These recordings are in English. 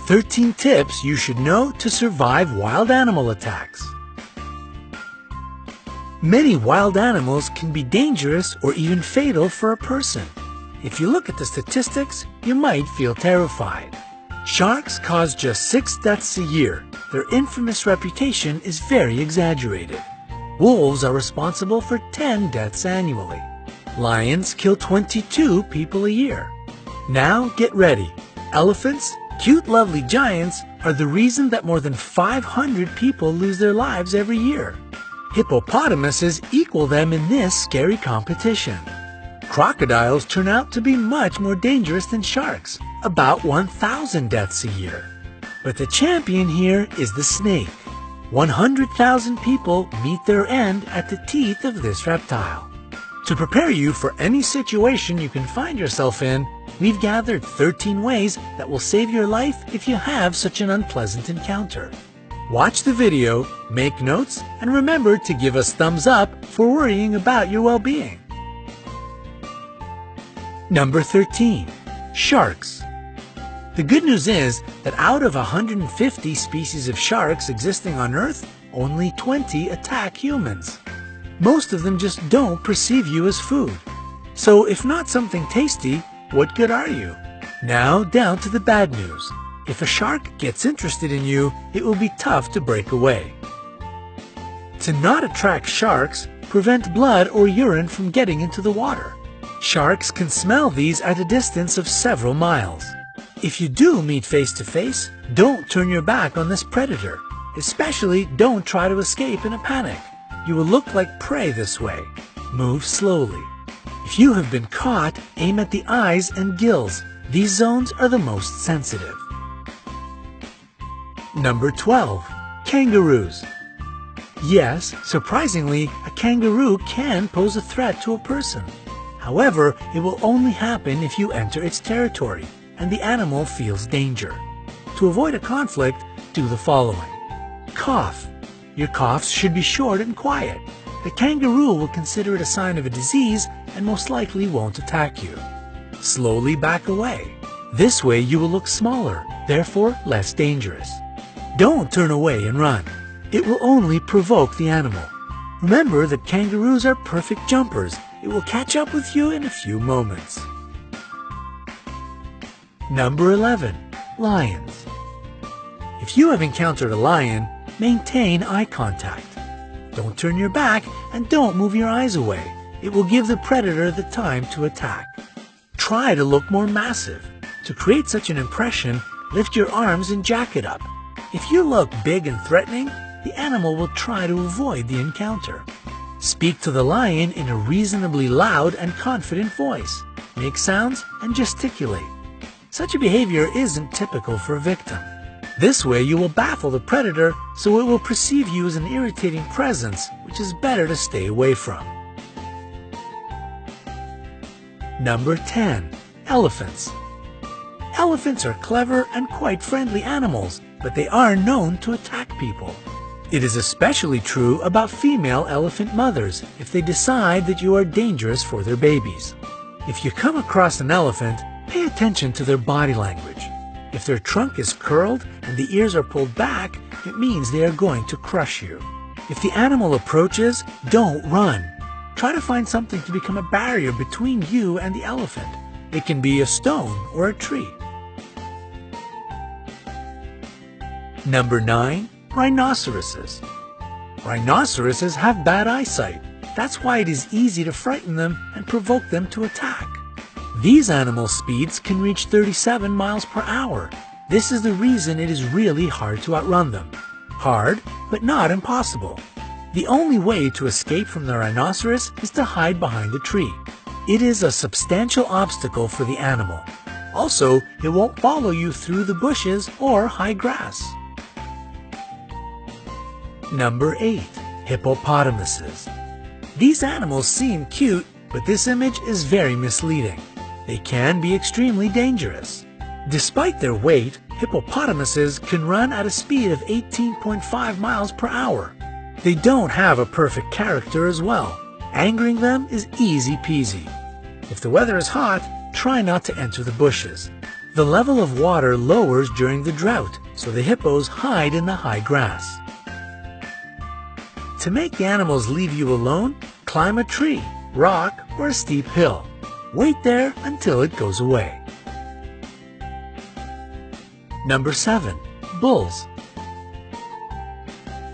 13 tips you should know to survive wild animal attacks. Many wild animals can be dangerous or even fatal for a person. If you look at the statistics, you might feel terrified. Sharks cause just 6 deaths a year. Their infamous reputation is very exaggerated. Wolves are responsible for 10 deaths annually. Lions kill 22 people a year. Now get ready. Elephants, cute lovely giants, are the reason that more than 500 people lose their lives every year. Hippopotamuses equal them in this scary competition. Crocodiles turn out to be much more dangerous than sharks, about 1,000 deaths a year. But the champion here is the snake. 100,000 people meet their end at the teeth of this reptile. To prepare you for any situation you can find yourself in, we've gathered 13 ways that will save your life if you have such an unpleasant encounter. Watch the video, make notes, and remember to give us thumbs up for worrying about your well-being. Number 13. Sharks. The good news is that out of 150 species of sharks existing on Earth, only 20 attack humans. Most of them just don't perceive you as food. So if not something tasty, what good are you? Now down to the bad news. If a shark gets interested in you, it will be tough to break away. To not attract sharks, prevent blood or urine from getting into the water. Sharks can smell these at a distance of several miles. If you do meet face to face, don't turn your back on this predator. Especially don't try to escape in a panic. You will look like prey this way. Move slowly. If you have been caught, aim at the eyes and gills. These zones are the most sensitive. Number 12. Kangaroos. Yes, surprisingly, a kangaroo can pose a threat to a person. However, it will only happen if you enter its territory and the animal feels danger. To avoid a conflict, do the following. Cough. Your coughs should be short and quiet. The kangaroo will consider it a sign of a disease and most likely won't attack you. Slowly back away. This way you will look smaller, therefore less dangerous. Don't turn away and run. It will only provoke the animal. Remember that kangaroos are perfect jumpers. It will catch up with you in a few moments. Number 11. Lions. If you have encountered a lion, maintain eye contact. Don't turn your back and don't move your eyes away. It will give the predator the time to attack. Try to look more massive. To create such an impression, lift your arms and jack it up. If you look big and threatening, the animal will try to avoid the encounter. Speak to the lion in a reasonably loud and confident voice. Make sounds and gesticulate. Such a behavior isn't typical for a victim. This way you will baffle the predator, so it will perceive you as an irritating presence, which is better to stay away from. Number 10. Elephants. Elephants are clever and quite friendly animals, but they are known to attack people. It is especially true about female elephant mothers if they decide that you are dangerous for their babies. If you come across an elephant, pay attention to their body language. If their trunk is curled and the ears are pulled back, it means they are going to crush you. If the animal approaches, don't run. Try to find something to become a barrier between you and the elephant. It can be a stone or a tree. Number 9. Rhinoceroses. Rhinoceroses have bad eyesight. That's why it is easy to frighten them and provoke them to attack. These animal speeds can reach 37 miles per hour. This is the reason it is really hard to outrun them. Hard, but not impossible. The only way to escape from the rhinoceros is to hide behind a tree. It is a substantial obstacle for the animal. Also, it won't follow you through the bushes or high grass. Number 8. Hippopotamuses. These animals seem cute, but this image is very misleading. They can be extremely dangerous. Despite their weight, hippopotamuses can run at a speed of 18.5 miles per hour. They don't have a perfect character as well. Angering them is easy peasy. If the weather is hot, try not to enter the bushes. The level of water lowers during the drought, so the hippos hide in the high grass. To make the animals leave you alone, climb a tree, rock, or a steep hill. Wait there until it goes away. Number 7. Bulls.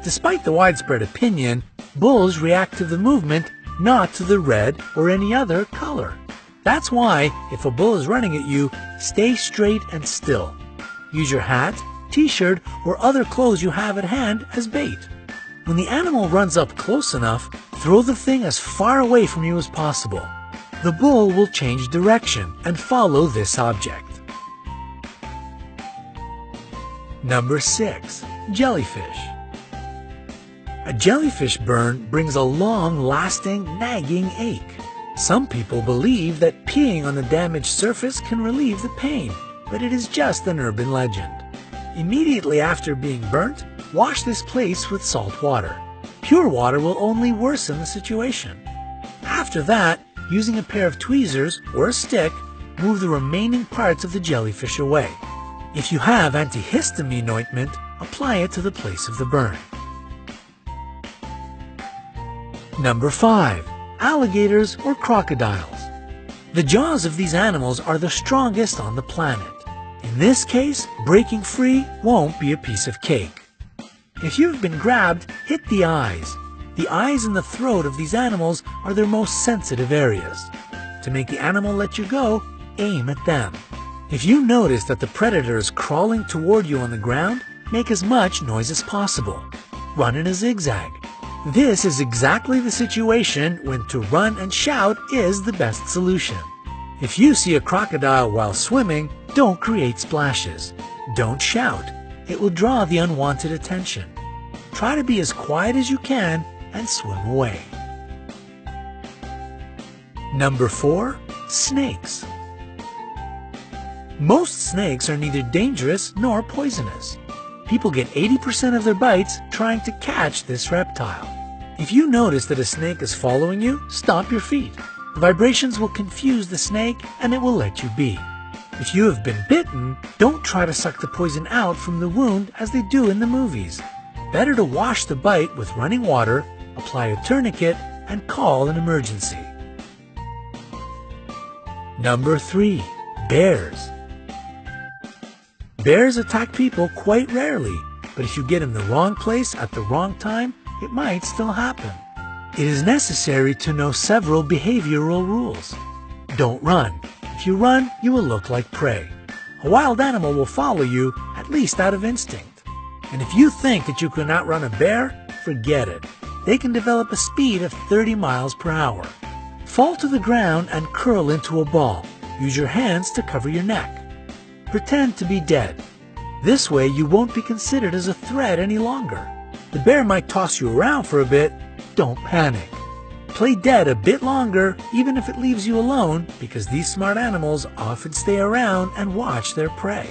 Despite the widespread opinion, bulls react to the movement, not to the red or any other color. That's why, if a bull is running at you, stay straight and still. Use your hat, t-shirt, or other clothes you have at hand as bait. When the animal runs up close enough, throw the thing as far away from you as possible. The bull will change direction and follow this object. Number 6. Jellyfish. A jellyfish burn brings a long-lasting, nagging ache. Some people believe that peeing on the damaged surface can relieve the pain, but it is just an urban legend. Immediately after being burnt, wash this place with salt water. Pure water will only worsen the situation. After that, using a pair of tweezers or a stick, move the remaining parts of the jellyfish away. If you have antihistamine ointment, apply it to the place of the burn. Number 5. Alligators or crocodiles. The jaws of these animals are the strongest on the planet. In this case, breaking free won't be a piece of cake. If you've been grabbed, hit the eyes. The eyes and the throat of these animals are their most sensitive areas. To make the animal let you go, aim at them. If you notice that the predator is crawling toward you on the ground, make as much noise as possible. Run in a zigzag. This is exactly the situation when to run and shout is the best solution. If you see a crocodile while swimming, don't create splashes. Don't shout. It will draw the unwanted attention. Try to be as quiet as you can and swim away. Number 4. Snakes. Most snakes are neither dangerous nor poisonous. People get 80% of their bites trying to catch this reptile. If you notice that a snake is following you, stop your feet. The vibrations will confuse the snake and it will let you be. If you have been bitten, don't try to suck the poison out from the wound as they do in the movies. Better to wash the bite with running water, apply a tourniquet, and call an emergency. Number 3. Bears. Bears attack people quite rarely, but if you get in the wrong place at the wrong time, it might still happen. It is necessary to know several behavioral rules. Don't run. If you run, you will look like prey. A wild animal will follow you, at least out of instinct. And if you think that you can outrun a bear, forget it. They can develop a speed of 30 miles per hour. Fall to the ground and curl into a ball. Use your hands to cover your neck. Pretend to be dead. This way you won't be considered as a threat any longer. The bear might toss you around for a bit. Don't panic. Play dead a bit longer, even if it leaves you alone, because these smart animals often stay around and watch their prey.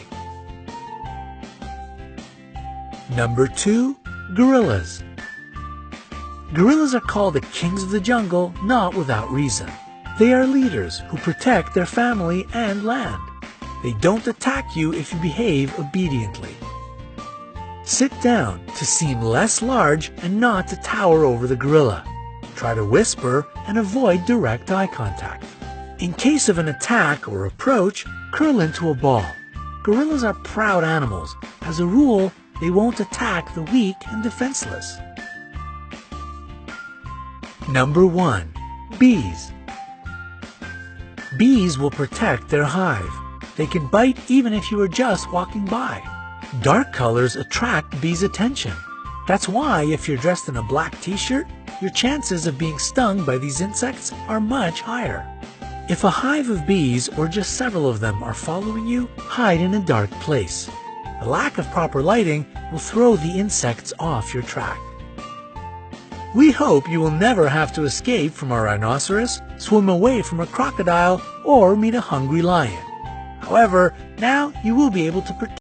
Number 2. Gorillas. Gorillas are called the kings of the jungle, not without reason. They are leaders who protect their family and land. They don't attack you if you behave obediently. Sit down to seem less large and not to tower over the gorilla. Try to whisper and avoid direct eye contact. In case of an attack or approach, curl into a ball. Gorillas are proud animals. As a rule, they won't attack the weak and defenseless. Number 1. Bees. Bees will protect their hive. They can bite even if you are just walking by. Dark colors attract bees' attention. That's why if you're dressed in a black t-shirt, your chances of being stung by these insects are much higher. If a hive of bees or just several of them are following you, hide in a dark place. The lack of proper lighting will throw the insects off your track. We hope you will never have to escape from a rhinoceros, swim away from a crocodile, or meet a hungry lion. However, now you will be able to protect